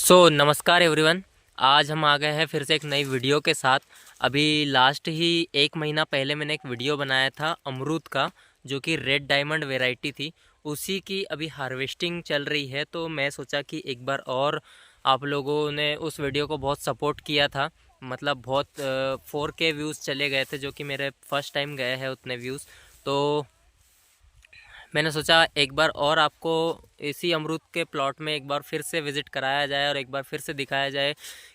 नमस्कार एवरीवन। आज हम आ गए हैं फिर से एक नई वीडियो के साथ। अभी लास्ट ही 1 महीना पहले मैंने एक वीडियो बनाया था अमरूद का, जो कि रेड डायमंड वैरायटी थी। उसी की अभी हार्वेस्टिंग चल रही है, तो मैं सोचा कि एक बार और आप लोगों ने उस वीडियो को बहुत सपोर्ट किया था। मतलब बहुत 4K व्यूज़ चले गए थे, जो कि मेरे फर्स्ट टाइम गए हैं उतने व्यूज़। तो मैंने सोचा एक बार और आपको इसी अमरूद के प्लॉट में एक बार फिर से विज़िट कराया जाए और एक बार फिर से दिखाया जाए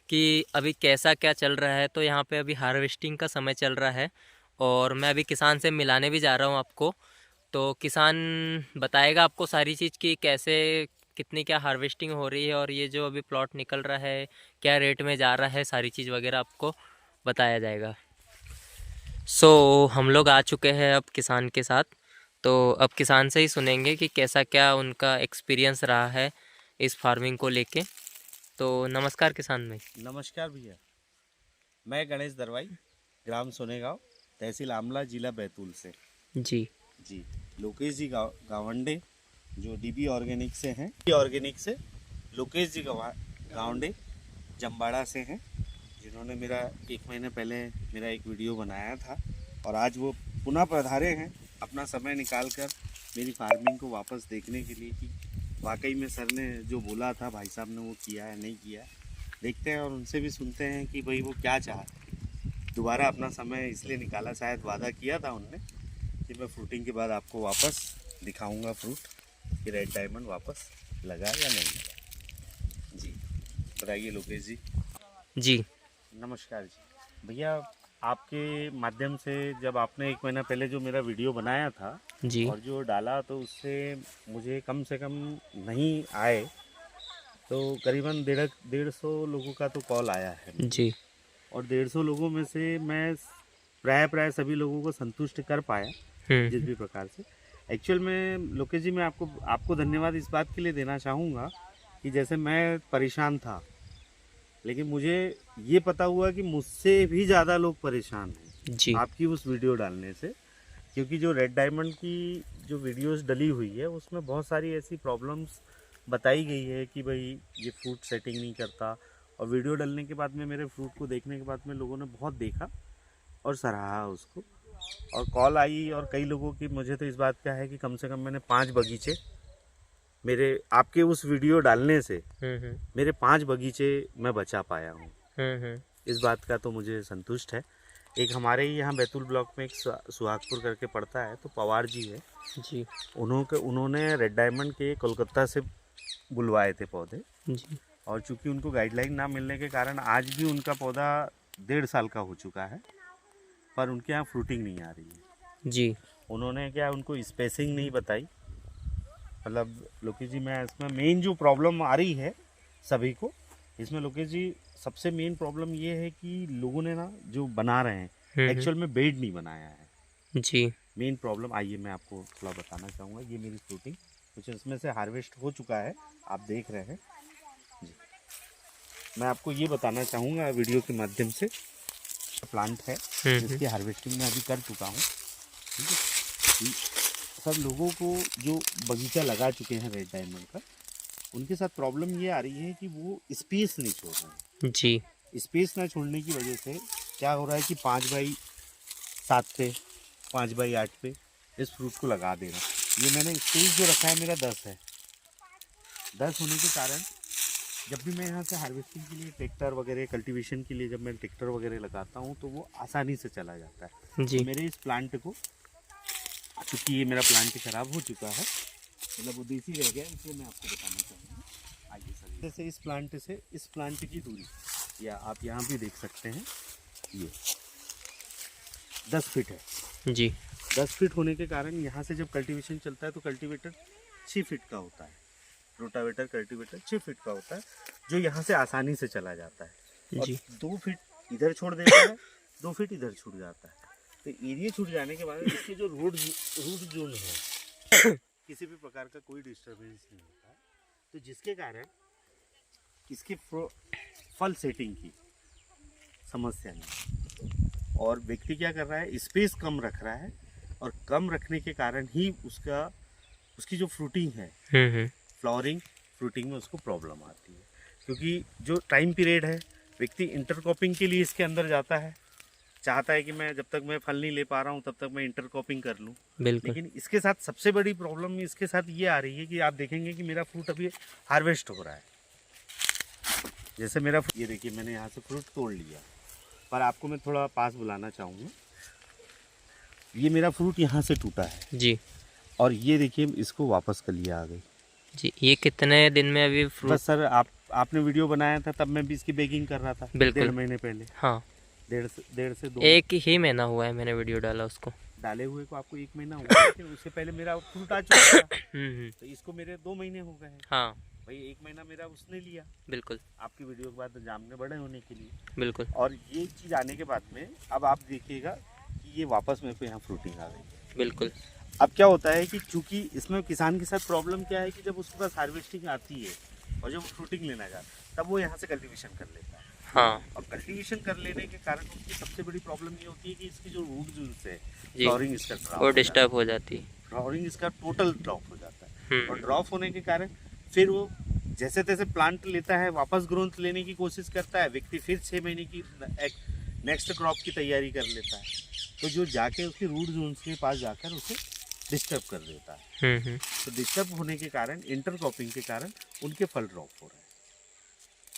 कि अभी कैसा क्या चल रहा है। तो यहाँ पे अभी हार्वेस्टिंग का समय चल रहा है और मैं अभी किसान से मिलाने भी जा रहा हूँ आपको। तो किसान बताएगा आपको सारी चीज़ कि कैसे कितनी क्या हार्वेस्टिंग हो रही है और ये जो अभी प्लॉट निकल रहा है क्या रेट में जा रहा है, सारी चीज़ वगैरह आपको बताया जाएगा। हम लोग आ चुके हैं अब किसान के साथ। तो अब किसान से ही सुनेंगे कि कैसा क्या उनका एक्सपीरियंस रहा है इस फार्मिंग को लेके। तो नमस्कार किसान भाई। नमस्कार भैया। मैं गणेश दरवाई, ग्राम सोनेगांव, तहसील आमला, जिला बैतूल से। जी जी, लोकेश जी गावंडे जो डीबी ऑर्गेनिक से हैं, ऑर्गेनिक से लोकेश जी गावंडे जम्बाड़ा से हैं, जिन्होंने मेरा 1 महीने पहले मेरा एक वीडियो बनाया था और आज वो पुनः पधारे हैं अपना समय निकाल कर मेरी फार्मिंग को वापस देखने के लिए कि वाकई में सर ने जो बोला था भाई साहब ने वो किया है नहीं किया है। देखते हैं और उनसे भी सुनते हैं कि भाई वो क्या चाहते हैं। दोबारा अपना समय इसलिए निकाला, शायद वादा किया था उनने कि मैं फ्रूटिंग के बाद आपको वापस दिखाऊंगा फ्रूट कि रेड डायमंड वापस लगा या नहीं लगा। जी बताइए लोकेश जी। जी नमस्कार जी भैया। आपके माध्यम से जब आपने 1 महीना पहले जो मेरा वीडियो बनाया था जी और जो डाला, तो उससे मुझे कम से कम नहीं आए तो करीबन 150 लोगों का तो कॉल आया है मुझे। जी। और 150 लोगों में से मैं प्राय सभी लोगों को संतुष्ट कर पाया जिस हम्म भी प्रकार से। एक्चुअल में लोकेश जी, मैं आपको धन्यवाद इस बात के लिए देना चाहूँगा कि जैसे मैं परेशान था, लेकिन मुझे ये पता हुआ कि मुझसे भी ज़्यादा लोग परेशान हैं जी आपकी उस वीडियो डालने से। क्योंकि जो रेड डायमंड की जो वीडियोस डली हुई है उसमें बहुत सारी ऐसी प्रॉब्लम्स बताई गई है कि भाई ये फ्रूट सेटिंग नहीं करता। और वीडियो डलने के बाद में, मेरे फ्रूट को देखने के बाद में, लोगों ने बहुत देखा और सराहा उसको। और कॉल आई और कई लोगों की, मुझे तो इस बात का है कि कम से कम मैंने 5 बगीचे मेरे आपके उस वीडियो डालने से, हम्म मेरे 5 बगीचे मैं बचा पाया हूँ। हम्म। इस बात का तो मुझे संतुष्ट है। एक हमारे ही यहाँ बैतूल ब्लॉक में एक सुहागपुर करके पड़ता है, तो पवार जी है, जी उन्होंने रेड डायमंड के कोलकाता से बुलवाए थे पौधे। जी और चूंकि उनको गाइडलाइन ना मिलने के कारण आज भी उनका पौधा 1.5 साल का हो चुका है, पर उनके यहाँ फ्रूटिंग नहीं आ रही है। जी उन्होंने क्या, उनको स्पेसिंग नहीं बताई। मतलब लोकेश जी, मैं इसमें मेन जो प्रॉब्लम आ रही है सभी को, इसमें लोकेश जी सबसे मेन प्रॉब्लम ये है कि लोगों ने ना जो बना रहे हैं हम्म। एक्चुअल में बेड नहीं बनाया है। जी मेन प्रॉब्लम आइए मैं आपको थोड़ा बताना चाहूँगा। ये मेरी फ्रूटिंग कुछ इसमें से हार्वेस्ट हो चुका है, आप देख रहे हैं जी। मैं आपको ये बताना चाहूँगा वीडियो के माध्यम से, प्लांट है हम्म। जिसकी हार्वेस्टिंग मैं अभी कर चुका हूँ। ठीक है, सब लोगों को जो बगीचा लगा चुके हैं रेड डायमंड का, उनके साथ प्रॉब्लम ये आ रही है कि वो स्पेस नहीं छोड़ रहे हैं। जी स्पेस ना छोड़ने की वजह से क्या हो रहा है कि 5x7 पे, 5x8 पे इस फ्रूट को लगा दे रहा हूँ। ये मैंने स्पेस जो रखा है मेरा 10 है। 10 होने के कारण जब भी मैं यहाँ से हार्वेस्टिंग के लिए ट्रैक्टर वगैरह, कल्टीवेशन के लिए जब मैं ट्रैक्टर वगैरह लगाता हूँ तो वो आसानी से चला जाता है। तो जी मेरे इस प्लांट को, चूँकि ये मेरा प्लांट ख़राब हो चुका है, मतलब वो देसी रह गया, इसलिए मैं आपको बताना चाहूँगा। आइए सर, जैसे इस प्लांट की दूरी, या आप यहाँ भी देख सकते हैं, ये 10 फीट है। जी 10 फीट होने के कारण यहाँ से जब कल्टीवेशन चलता है तो कल्टीवेटर 6 फीट का होता है, रोटावेटर कल्टीवेटर 6 फीट का होता है, जो यहाँ से आसानी से चला जाता है। और जी 2 फीट इधर छोड़ देता है, 2 फीट इधर छूट जाता है। तो एरिया छूट जाने के बाद इसके जो रूट जोन है किसी भी प्रकार का कोई डिस्टर्बेंस नहीं होता है, तो जिसके कारण इसके फल सेटिंग की समस्या नहीं। और व्यक्ति क्या कर रहा है, स्पेस कम रख रहा है, और कम रखने के कारण ही उसकी जो फ्रूटिंग है, हम्म। फ्लावरिंग फ्रूटिंग में उसको प्रॉब्लम आती है। क्योंकि जो टाइम पीरियड है व्यक्ति इंटरक्रॉपिंग के लिए इसके अंदर जाता है, चाहता है कि मैं जब तक मैं फल नहीं ले पा रहा हूँ तब तक मैं इंटरक्रॉपिंग कर लूँ। बिल्कुल। लेकिन इसके साथ सबसे बड़ी प्रॉब्लम इसके साथ ये आ रही है कि आप देखेंगे कि मेरा फ्रूट अभी हार्वेस्ट हो रहा है। जैसे मेरा ये देखिए मैंने यहाँ से फ्रूट तोड़ लिया, पर आपको मैं थोड़ा पास बुलाना चाहूँगा। ये मेरा फ्रूट यहाँ से टूटा है जी, और ये देखिए इसको वापस कलियाँ आ गई जी। ये कितने दिन में अभी फ्रूट? बस सर आपने वीडियो बनाया था तब मैं भी इसकी बेकिंग कर रहा था। बिल्कुल। 1.5 महीने पहले। हाँ, डेढ़ से 2 एक ही महीना हुआ है मैंने वीडियो डाला उसको। डाले हुए को आपको 1 महीना हुआ है, उससे पहले मेरा फ्रूट आ चुका था। हम्म। तो इसको मेरे 2 महीने हो गए हैं। हाँ भाई 1 महीना मेरा उसने लिया बिल्कुल आपकी वीडियो के बाद जामने बड़े होने के लिए। बिल्कुल और ये चीज़ आने के बाद में अब आप देखिएगा कि ये वापस मेरे को यहाँ फ्रूटिंग आ गई। बिल्कुल। अब क्या होता है कि चूंकि इसमें किसान के साथ प्रॉब्लम क्या है कि जब उसके पास हार्वेस्टिंग आती है और जब वो फ्रूटिंग लेना जाता है तब वो यहाँ से कल्टीवेशन कर लेता है। हाँ और कल्टीवेशन कर लेने के कारण उसकी सबसे बड़ी प्रॉब्लम ये होती है कि इसकी जो रूट जूस है जी, फ्लावरिंग इसका वो डिस्टर्ब हो जाती है। फ्लावरिंग इसका टोटल ड्रॉप हो जाता है। और हम्म। ड्रॉप होने के कारण फिर वो जैसे तैसे प्लांट लेता है, वापस ग्रोथ लेने की कोशिश करता है व्यक्ति, फिर 6 महीने की नेक्स्ट क्रॉप की तैयारी कर लेता है, तो जो जाके उसके रूट जोन के पास जाकर उसे डिस्टर्ब कर देता है। तो डिस्टर्ब होने के कारण इंटरक्रॉपिंग के कारण उनके फल ड्रॉप हो रहे हैं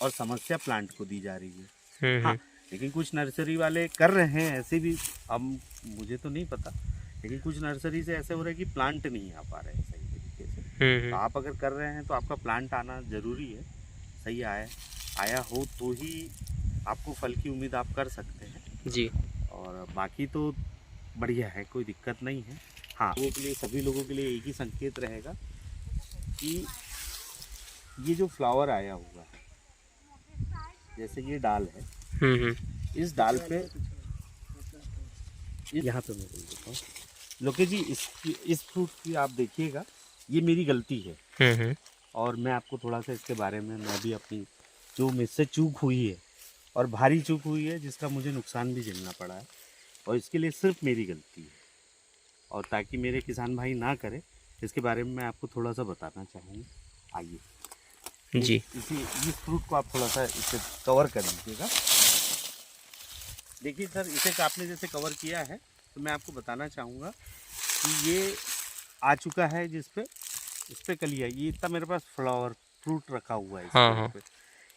और समस्या प्लांट को दी जा रही है। हाँ, लेकिन कुछ नर्सरी वाले कर रहे हैं ऐसे भी, अब मुझे तो नहीं पता, लेकिन कुछ नर्सरी से ऐसे हो रहा है कि प्लांट नहीं आ पा रहे हैं सही तरीके से। तो आप अगर कर रहे हैं तो आपका प्लांट आना ज़रूरी है, सही आया हो तो ही आपको फल की उम्मीद आप कर सकते हैं जी। और बाकी तो बढ़िया है, कोई दिक्कत नहीं है। हाँ, लोगों के लिए, सभी लोगों के लिए एक ही संकेत रहेगा कि ये जो फ्लावर आया हुआ है, जैसे ये डाल है, इस डाल पे यहाँ पे मैं बोल देता हूँ लोकेश जी, इस फ्रूट की आप देखिएगा, ये मेरी गलती है और मैं आपको थोड़ा सा इसके बारे में, मैं भी अपनी जो मुझसे चूक हुई है और भारी चूक हुई है जिसका मुझे नुकसान भी झेलना पड़ा है और इसके लिए सिर्फ मेरी गलती है, और ताकि मेरे किसान भाई ना करें इसके बारे में मैं आपको थोड़ा सा बताना चाहूँगा। आइए जी। इस फ्रूट को आप थोड़ा सा इसे कवर कर लीजिएगा। देखिए सर, इसे आपने जैसे कवर किया है तो मैं आपको बताना चाहूँगा कि ये आ चुका है इस पे कलिया, ये इतना मेरे पास फ्रूट रखा हुआ है इस पेड़ पे,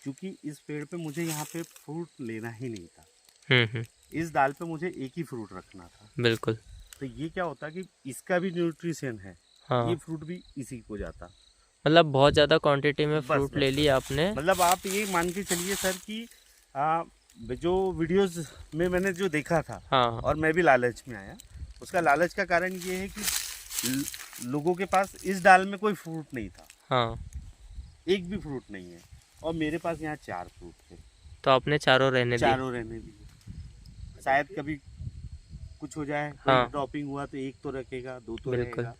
क्योंकि इस पेड़ पे मुझे यहाँ पे फ्रूट लेना ही नहीं था। इस दाल पे मुझे एक ही फ्रूट रखना था। बिल्कुल। तो ये क्या होता कि इसका भी न्यूट्रिशन है, ये फ्रूट भी इसी को जाता। मतलब बहुत ज़्यादा क्वांटिटी में फ्रूट ले लिया आपने। मतलब आप ये मान के चलिए सर कि जो वीडियोस में मैंने जो देखा था, और मैं भी लालच में आया, उसका लालच का कारण ये है कि लोगों के पास इस डाल में कोई फ्रूट नहीं था। एक भी फ्रूट नहीं है और मेरे पास यहाँ 4 फ्रूट थे, तो आपने चारों रहने दिए। शायद कभी कुछ हो जाए, ड्रॉपिंग हुआ तो एक तो रखेगा, 2 तो रहेगा,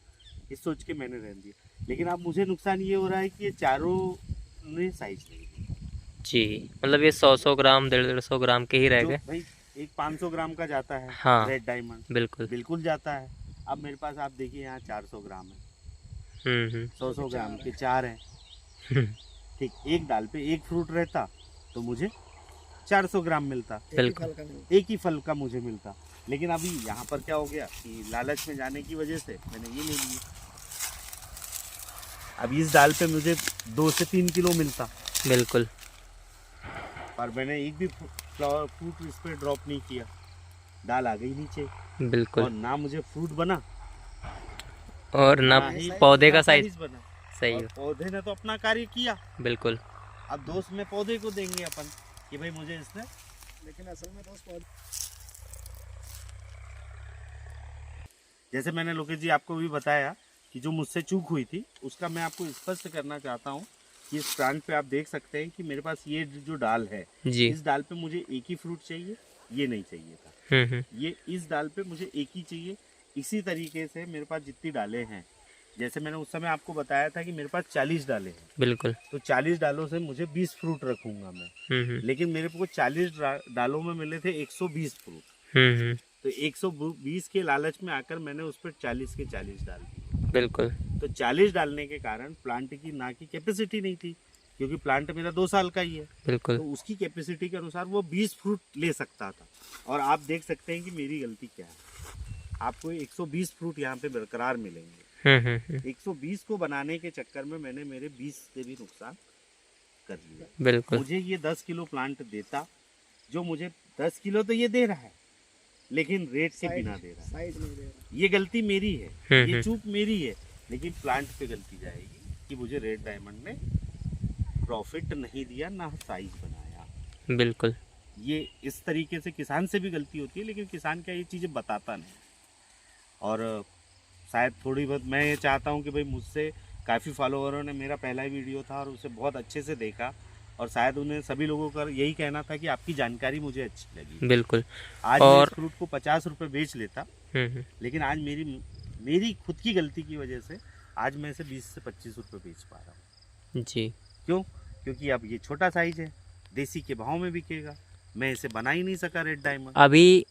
इस सोच के मैंने रहने दिया। लेकिन अब मुझे नुकसान ये हो रहा है कि ये चारों ने साइज नहीं दिया जी। मतलब ये 100 ग्राम 150 ग्राम के ही रह गए भाई। एक 500 ग्राम का जाता है रेड डायमंड, बिल्कुल जाता है। अब मेरे पास आप देखिए यहाँ 400 ग्राम है, 100 ग्राम के 4 हैं। ठीक, एक डाल पे एक फ्रूट रहता तो मुझे 400 ग्राम मिलता, एक ही फल का मुझे मिलता। लेकिन अभी यहाँ पर क्या हो गया कि लालच में जाने की वजह से मैंने ये ले लिया। अब इस डाल पे मुझे 2 से 3 किलो मिलता, बिल्कुल, और मैंने एक भी फ्रूट इस पे ड्रॉप नहीं किया, डाल आ गई नीचे, बिल्कुल, और ना मुझे फ्रूट बना और ना पौधे का साइज बना। सही है, पौधे ने तो अपना कार्य किया, बिल्कुल। अब दोस्त में पौधे को देंगे अपन कि भाई मुझे इसने, लेकिन असल में दोस्त पौधे, जैसे मैंने लोकेश जी आपको भी बताया कि जो मुझसे चूक हुई थी उसका मैं आपको स्पष्ट करना चाहता हूँ कि इस प्लांट पे आप देख सकते हैं कि मेरे पास ये जो डाल है जी, इस डाल पे मुझे एक ही फ्रूट चाहिए, ये नहीं चाहिए था। ये इस डाल पे मुझे एक ही चाहिए। इसी तरीके से मेरे पास जितनी डालें हैं, जैसे मैंने उस समय आपको बताया था कि मेरे पास 40 डालें हैं, बिल्कुल, तो 40 डालों से मुझे 20 फ्रूट रखूंगा मैं। लेकिन मेरे को 40 डालों में मिले थे 120 फ्रूट, तो 120 के लालच में आकर मैंने उस पर 40 के 40 डाल दिए, बिल्कुल। तो 40 डालने के कारण प्लांट की ना की कैपेसिटी नहीं थी क्योंकि प्लांट मेरा 2 साल का ही है, बिल्कुल तो उसकी कैपेसिटी के अनुसार वो 20 फ्रूट ले सकता था। और आप देख सकते हैं कि मेरी गलती क्या है। आपको 120 फ्रूट यहाँ पे बरकरार मिलेंगे। 120 को बनाने के चक्कर में मैंने मेरे 20 से भी नुकसान कर लिया। बिल्कुल मुझे ये 10 किलो प्लांट देता, जो मुझे 10 किलो तो ये दे रहा है, लेकिन रेट के बिना दे रहा है। साइज नहीं दे रहा। ये गलती मेरी है, ये चूक मेरी है, लेकिन प्लांट पे गलती जाएगी कि मुझे रेड डायमंड ने प्रॉफिट नहीं दिया, ना साइज बनाया। बिल्कुल ये इस तरीके से किसान से भी गलती होती है, लेकिन किसान क्या ये चीज़ें बताता नहीं। और शायद थोड़ी बहुत मैं ये चाहता हूँ कि भाई मुझसे काफ़ी फॉलोवरों ने मेरा पहला वीडियो था और उसे बहुत अच्छे से देखा, और शायद उन्हें सभी लोगों का यही कहना था कि आपकी जानकारी मुझे अच्छी लगी। बिल्कुल। आज और मैं इस फ्रूट को 50 रुपये बेच लेता, लेकिन आज मेरी खुद की गलती की वजह से आज मैं इसे 20 से 25 रुपये बेच पा रहा हूँ। जी क्यों? क्योंकि अब ये छोटा साइज है, देसी के भाव में बिकेगा, मैं इसे बना ही नहीं सका रेड डायमंड। अभी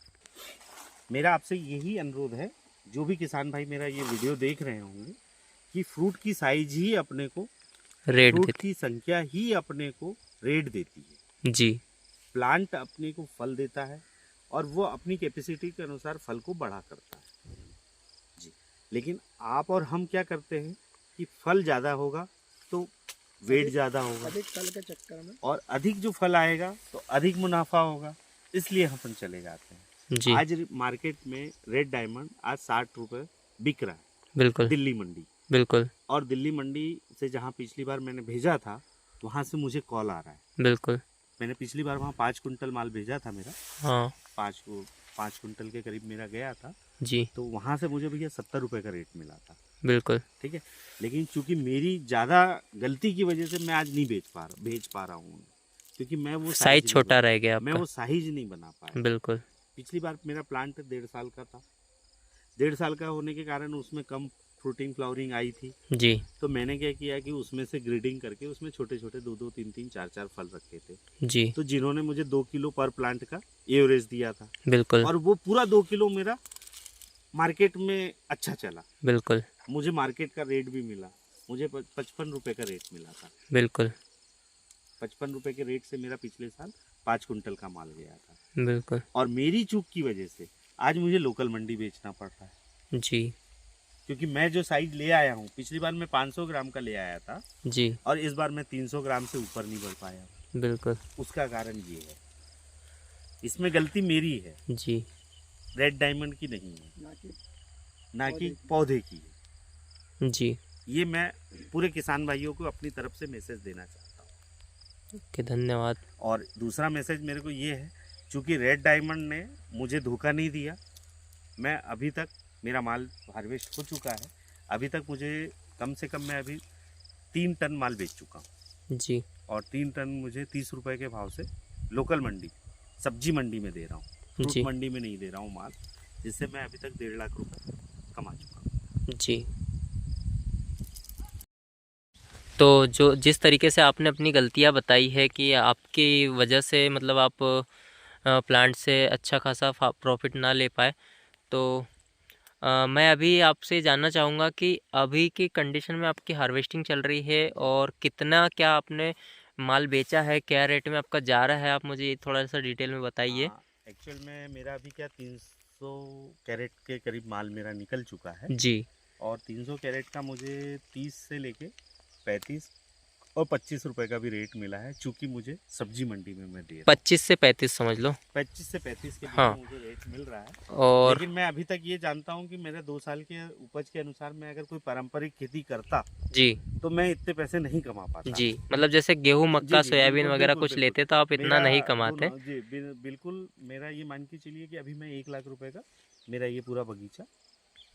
मेरा आपसे यही अनुरोध है, जो भी किसान भाई मेरा ये वीडियो देख रहे होंगे, कि फ्रूट की साइज ही अपने को, रेट फ्रूट देते की संख्या ही अपने को रेट देती है। जी प्लांट अपने को फल देता है और वो अपनी कैपेसिटी के अनुसार फल को बड़ा करता है जी। लेकिन आप और हम क्या करते हैं कि फल ज़्यादा होगा तो वेट ज़्यादा होगा, अधिक फल के चक्कर में, और अधिक जो फल आएगा तो अधिक मुनाफा होगा, इसलिए हम चले जाते हैं। जी आज मार्केट में रेड डायमंड आज 60 रुपये बिक रहा है, बिल्कुल दिल्ली मंडी। बिल्कुल और दिल्ली मंडी से जहाँ पिछली बार मैंने भेजा था, वहाँ से मुझे कॉल आ रहा है। बिल्कुल। मैंने पिछली बार वहाँ 5 कुंटल माल भेजा था मेरा, हाँ 5 कुंटल के करीब मेरा गया था, जी तो वहाँ से मुझे भैया 70 रुपये का रेट मिला था। बिल्कुल ठीक है, लेकिन चूंकि मेरी ज़्यादा गलती की वजह से मैं आज नहीं भेज पा रहा हूँ, क्योंकि मैं वो साइज छोटा रह गया मैं आपका। वो साइज नहीं बना पाया। बिल्कुल पिछली बार मेरा प्लांट 1.5 साल का था, 1.5 साल का होने के कारण उसमें कम फ्रूटिंग फ्लावरिंग आई थी, जी तो मैंने क्या किया कि उसमें से ग्रेडिंग करके उसमें छोटे छोटे 2-2, 3-3, 4-4 फल रखे थे, जी तो जिन्होंने मुझे 2 किलो पर प्लांट का एवरेज दिया था, बिल्कुल और वो पूरा 2 किलो मेरा मार्केट में अच्छा चला। बिल्कुल मुझे मार्केट का रेट भी मिला, मुझे 55 रुपये का रेट मिला था। बिल्कुल 55 रुपये के रेट से मेरा पिछले साल 5 कुंटल का माल गया था, बिल्कुल और मेरी चूक की वजह से आज मुझे लोकल मंडी बेचना पड़ रहा है। जी क्योंकि मैं जो साइज ले आया हूँ, पिछली बार मैं 500 ग्राम का ले आया था, जी और इस बार मैं 300 ग्राम से ऊपर नहीं बढ़ पाया। बिल्कुल उसका कारण ये है, इसमें गलती मेरी है, जी रेड डायमंड की नहीं है, ना कि पौधे की है। जी। ये मैं पूरे किसान भाइयों को अपनी तरफ से मैसेज देना चाहता हूँ। ओके धन्यवाद। और दूसरा मैसेज मेरे को ये है, चूँकि रेड डायमंड ने मुझे धोखा नहीं दिया, मैं अभी तक, मेरा माल हार्वेस्ट हो चुका है, अभी तक मुझे कम से कम मैं अभी 3 टन माल बेच चुका हूँ, जी और 3 टन मुझे 30 रुपये के भाव से लोकल मंडी, सब्जी मंडी में दे रहा हूँ, फ्रूट जी मंडी में नहीं दे रहा हूँ माल, जिससे मैं अभी तक 1.5 लाख रुपए कमा चुका हूँ। जी। तो जो जिस तरीके से आपने अपनी गलतियां बताई है कि आपकी वजह से मतलब आप प्लांट से अच्छा खासा प्रॉफिट ना ले पाए, तो मैं अभी आपसे जानना चाहूँगा कि अभी की कंडीशन में आपकी हार्वेस्टिंग चल रही है और कितना क्या आपने माल बेचा है, क्या रेट में आपका जा रहा है, आप मुझे ये थोड़ा सा डिटेल में बताइए। एक्चुअल में मेरा अभी क्या 300 कैरेट के करीब माल मेरा निकल चुका है, जी और 300 कैरेट का मुझे 30 से लेके 35 और 25 रुपए का भी रेट मिला है, चूँकि मुझे सब्जी मंडी में मैं दे रहा हूँ। 25 से 35 समझ लो। 25 से 35 के बीच हाँ। में मुझे रेट मिल रहा है, और लेकिन मैं अभी तक ये जानता हूँ कि मेरे 2 साल के उपज के अनुसार मैं अगर कोई पारंपरिक खेती करता जी तो मैं इतने पैसे नहीं कमा पाता। जी मतलब जैसे गेहूं मक्का जी, सोयाबीन बिल्कुल, वगैरह बिल्कुल, कुछ बिल्कुल। लेते तो आप इतना मेरा नहीं कमाते। जी बिल्कुल, मेरा ये मान के चलिए कि अभी मैं 1 लाख रुपए का मेरा ये पूरा बगीचा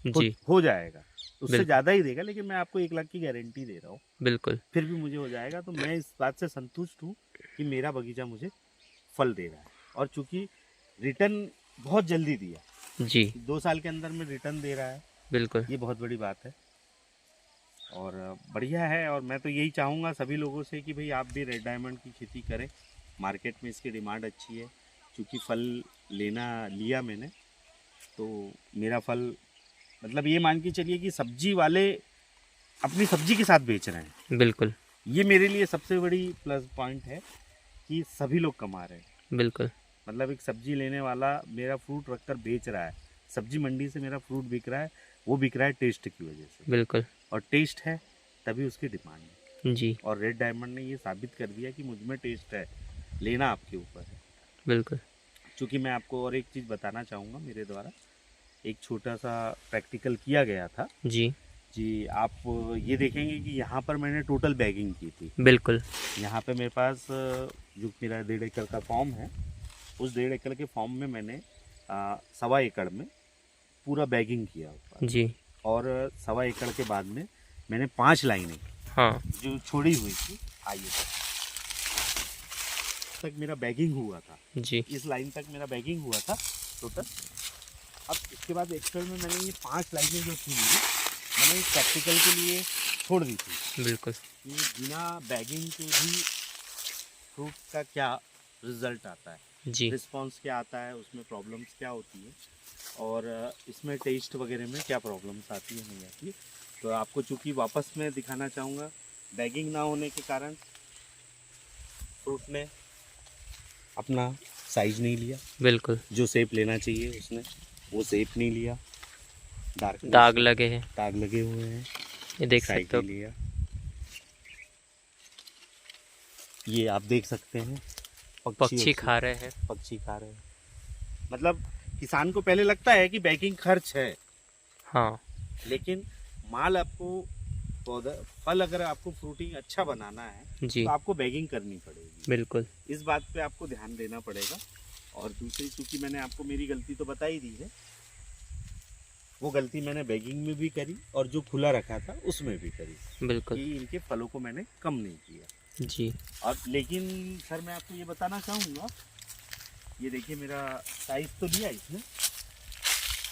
जी हो जाएगा, उससे बिल्कुल। ज़्यादा ही देगा, लेकिन मैं आपको 1 लाख की गारंटी दे रहा हूँ, बिल्कुल फिर भी मुझे हो जाएगा। तो मैं इस बात से संतुष्ट हूँ कि मेरा बगीचा मुझे फल दे रहा है, और चूँकि रिटर्न बहुत जल्दी दिया, जी 2 साल के अंदर में रिटर्न दे रहा है, बिल्कुल ये बहुत बड़ी बात है और बढ़िया है। और मैं तो यही चाहूँगा सभी लोगों से कि भाई आप भी रेड डायमंड की खेती करें, मार्केट में इसकी डिमांड अच्छी है। क्योंकि फल लिया मैंने, तो मेरा फल मतलब ये मान के चलिए कि सब्जी वाले अपनी सब्जी के साथ बेच रहे हैं, बिल्कुल ये मेरे लिए सबसे बड़ी प्लस पॉइंट है कि सभी लोग कमा रहे हैं। बिल्कुल। मतलब एक सब्जी लेने वाला मेरा फ्रूट रखकर बेच रहा है, सब्जी मंडी से मेरा फ्रूट बिक रहा है, वो बिक रहा है टेस्ट की वजह से। बिल्कुल। और टेस्ट है तभी उसकी डिमांड है। जी। और रेड डायमंड ने ये साबित कर दिया कि मुझ में टेस्ट है, लेना आपके ऊपर है। बिल्कुल। क्योंकि मैं आपको और एक चीज़ बताना चाहूँगा, मेरे द्वारा एक छोटा सा प्रैक्टिकल किया गया था जी। जी। आप ये देखेंगे कि यहाँ पर मैंने टोटल बैगिंग की थी। बिल्कुल। यहाँ पे मेरे पास जो मेरा 1.5 एकड़ का फॉर्म है, उस 1.5 एकड़ के फॉर्म में मैंने 1.25 एकड़ में पूरा बैगिंग किया हुआ। जी। और 1.25 एकड़ के बाद में मैंने 5 लाइनें हाँ। जो छोड़ी हुई थी, आइए तक मेरा बैगिंग हुआ था। जी। इस लाइन तक मेरा बैगिंग हुआ था टोटल। अब इसके बाद एक्चुअल में मैंने ये 5 लाइनें जो थी मैंने प्रैक्टिकल के लिए छोड़ दी थी। बिल्कुल। कि बिना बैगिंग के भी फ्रूट का क्या रिजल्ट आता है, जी। रिस्पॉन्स क्या आता है, उसमें प्रॉब्लम्स क्या होती है, और इसमें टेस्ट वगैरह में क्या प्रॉब्लम्स आती है नहीं आती है। तो आपको चूँकि वापस मैं दिखाना चाहूँगा, बैगिंग ना होने के कारण फ्रूट ने अपना साइज नहीं लिया, बिल्कुल। जो शेप लेना चाहिए उसने वो शेप नहीं लिया, दाग लगे हैं, दाग लगे हुए हैं, ये देख साइज सकते हो। नहीं लिया। ये आप देख सकते हैं पक्षी खा रहे हैं। पक्षी खा रहे हैं। मतलब किसान को पहले लगता है कि बैगिंग खर्च है, हाँ। लेकिन माल आपको पौधा फल अगर आपको फ्रूटिंग अच्छा बनाना है जी। तो आपको बैगिंग करनी पड़ेगी। बिल्कुल। इस बात पे आपको ध्यान देना पड़ेगा। और दूसरी, चूँकि मैंने आपको मेरी गलती तो बता ही दी है, वो गलती मैंने बैगिंग में भी करी और जो खुला रखा था उसमें भी करी बिल्कुल। कि इनके फलों को मैंने कम नहीं किया। जी। और लेकिन सर मैं आपको ये बताना चाहूँगा, ये देखिए मेरा साइज तो लिया इसने,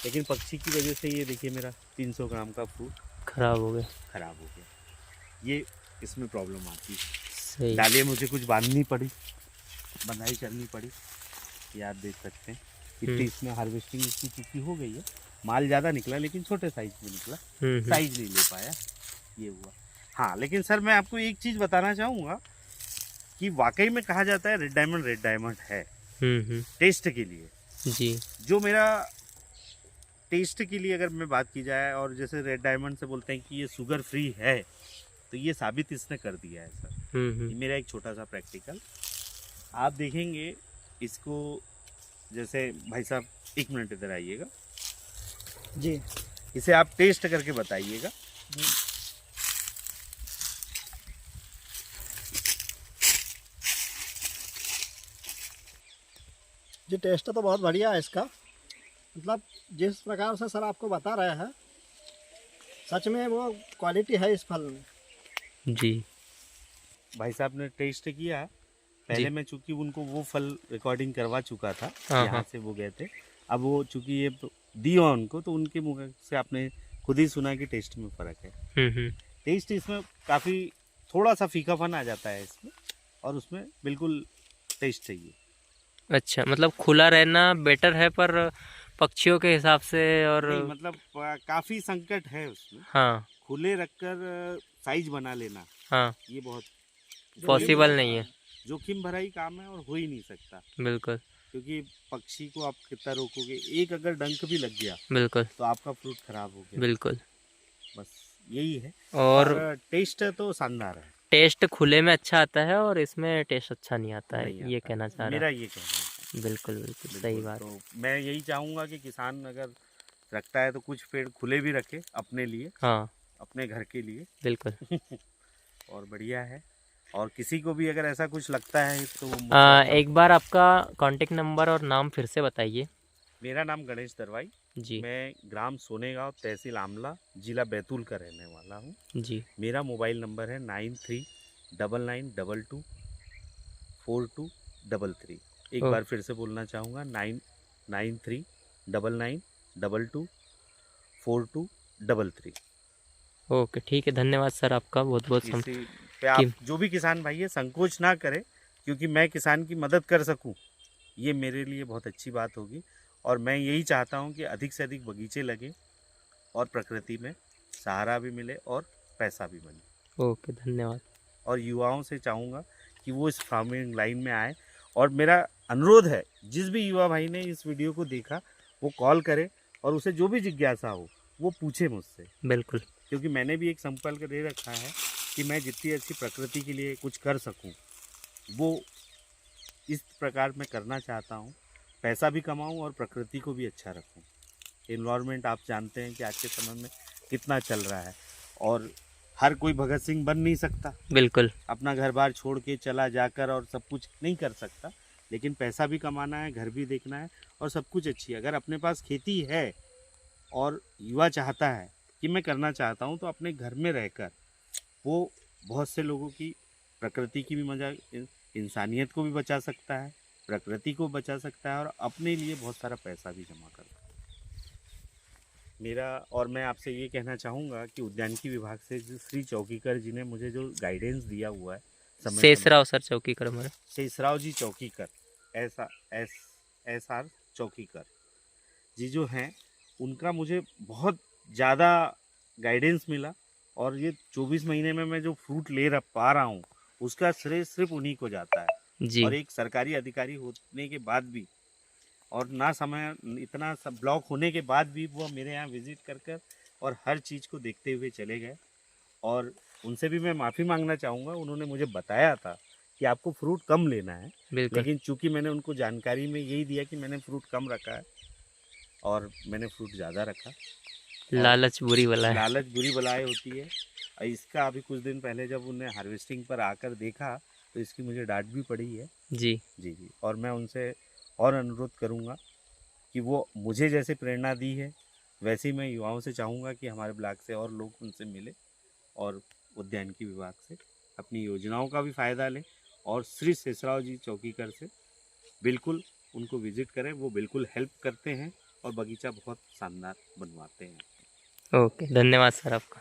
लेकिन पक्षी की वजह से ये देखिए मेरा 300 ग्राम का फ्रूट खराब हो गए। खराब हो गया। ये इसमें प्रॉब्लम आती है। सही। डालिए मुझे कुछ बांधनी पड़ी, बंधाई करनी पड़ी। ये आप देख सकते हैं कितनी इसमें हार्वेस्टिंग इसकी चुकी हो गई है। माल ज़्यादा निकला लेकिन छोटे साइज में निकला, साइज नहीं ले पाया, ये हुआ। हाँ, लेकिन सर मैं आपको एक चीज़ बताना चाहूँगा कि वाकई में कहा जाता है रेड डायमंड है टेस्ट के लिए। जी। जो मेरा टेस्ट के लिए अगर मैं बात की जाए, और जैसे रेड डायमंड से बोलते हैं कि ये शुगर फ्री है, तो ये साबित इसने कर दिया है सर। ये मेरा एक छोटा सा प्रैक्टिकल आप देखेंगे इसको। जैसे भाई साहब 1 मिनट इधर आइएगा जी। इसे आप टेस्ट करके बताइएगा। जी, टेस्ट तो बहुत बढ़िया है इसका। मतलब जिस प्रकार से सर आपको बता रहे हैं, सच में वो क्वालिटी है इस फल में। जी। भाई साहब ने टेस्ट किया पहले, मैं चूंकि उनको वो फल रिकॉर्डिंग करवा चुका था, हाँ, यहाँ हाँ। से वो गए थे। अब वो चूंकि ये दिया उनको, तो उनके मुँह से आपने खुद ही सुना कि टेस्ट में फ़र्क है। टेस्ट इसमें काफ़ी थोड़ा सा फीकापन आ जाता है इसमें, और उसमें बिल्कुल टेस्ट चाहिए। अच्छा, मतलब खुला रहना बेटर है, पर पक्षियों के हिसाब से और नहीं, मतलब काफ़ी संकट है उसमें। हाँ। खुले रखकर साइज बना लेना, हाँ। ये बहुत पॉसिबल नहीं है। जोखिम भरा ही काम है, और हो ही नहीं सकता। बिल्कुल। क्योंकि पक्षी को आप कितना रोकोगे, एक अगर डंक भी लग गया बिल्कुल। तो आपका फ्रूट खराब हो गया। बिल्कुल। बस यही है। और टेस्ट तो शानदार है। टेस्ट खुले में अच्छा आता है और इसमें टेस्ट अच्छा नहीं आता है, नहीं ये आता कहना है। चाह रहा मेरा ये कहना है। बिल्कुल बिल्कुल सही बिल्कुल। बात। तो मैं यही चाहूँगा कि किसान अगर रखता है तो कुछ पेड़ खुले भी रखे अपने लिए, हाँ। अपने घर के लिए। बिल्कुल। और बढ़िया है। और किसी को भी अगर ऐसा कुछ लगता है तो वो मुझसे एक बार आपका कांटेक्ट नंबर और नाम फिर से बताइए। मेरा नाम गणेश दरवाई, जी। मैं ग्राम सोनेगांव, तहसील आमला, जिला बैतूल का रहने वाला हूँ। जी। मेरा मोबाइल नंबर है 9399224233। एक बार फिर से बोलना चाहूँगा, 9399224233। ओके, ठीक है, धन्यवाद सर आपका बहुत बहुत। इसी पे आप जो भी किसान भाई है संकोच ना करें, क्योंकि मैं किसान की मदद कर सकूं, ये मेरे लिए बहुत अच्छी बात होगी। और मैं यही चाहता हूं कि अधिक से अधिक बगीचे लगे और प्रकृति में सहारा भी मिले और पैसा भी बने। ओके, धन्यवाद। और युवाओं से चाहूँगा कि वो इस फार्मिंग लाइन में आए। और मेरा अनुरोध है, जिस भी युवा भाई ने इस वीडियो को देखा वो कॉल करे और उसे जो भी जिज्ञासा हो वो पूछे मुझसे, बिल्कुल। क्योंकि मैंने भी एक संकल्प दे रखा है कि मैं जितनी अच्छी प्रकृति के लिए कुछ कर सकूं वो इस प्रकार मैं करना चाहता हूं। पैसा भी कमाऊं और प्रकृति को भी अच्छा रखूं। एनवायरनमेंट आप जानते हैं कि आज के समय में कितना चल रहा है, और हर कोई भगत सिंह बन नहीं सकता, बिल्कुल। अपना घर बार छोड़ के चला जाकर और सब कुछ नहीं कर सकता, लेकिन पैसा भी कमाना है, घर भी देखना है और सब कुछ अच्छी है। अगर अपने पास खेती है और युवा चाहता है कि मैं करना चाहता हूं, तो अपने घर में रहकर वो बहुत से लोगों की प्रकृति की भी मजा, इंसानियत को भी बचा सकता है, प्रकृति को बचा सकता है और अपने लिए बहुत सारा पैसा भी जमा करता है। मेरा और मैं आपसे ये कहना चाहूँगा कि उद्यानिकी विभाग से जो श्री चौकीकर जी ने मुझे जो गाइडेंस दिया हुआ है, शेषराव सर चौकीकर, हमारे शेषराव जी चौकीकर, एस आर चौकीकर जी जो हैं, उनका मुझे बहुत ज़्यादा गाइडेंस मिला। और ये 24 महीने में मैं जो फ्रूट ले पा रहा हूँ उसका श्रेय सिर्फ उन्हीं को जाता है। जी। और एक सरकारी अधिकारी होने के बाद भी और ना समय इतना सब ब्लॉक होने के बाद भी वो मेरे यहाँ विजिट कर और हर चीज़ को देखते हुए चले गए। और उनसे भी मैं माफ़ी मांगना चाहूँगा, उन्होंने मुझे बताया था कि आपको फ्रूट कम लेना है, लेकिन चूंकि मैंने उनको जानकारी में यही दिया कि मैंने फ्रूट कम रखा है और मैंने फ्रूट ज़्यादा रखा। लालच बुरी बला है। लालच बुरी बलाएं होती है। इसका अभी कुछ दिन पहले जब उन्हें हार्वेस्टिंग पर आकर देखा तो इसकी मुझे डांट भी पड़ी है। जी जी। और मैं उनसे और अनुरोध करूंगा कि वो मुझे जैसे प्रेरणा दी है वैसे ही मैं युवाओं से चाहूँगा कि हमारे ब्लॉक से और लोग उनसे मिले और उद्यानिकी विभाग से अपनी योजनाओं का भी फ़ायदा लें। और श्री शेषराव जी चौकीकर से बिल्कुल उनको विजिट करें, वो बिल्कुल हेल्प करते हैं और बगीचा बहुत शानदार बनवाते हैं। ओके, धन्यवाद सर आपका।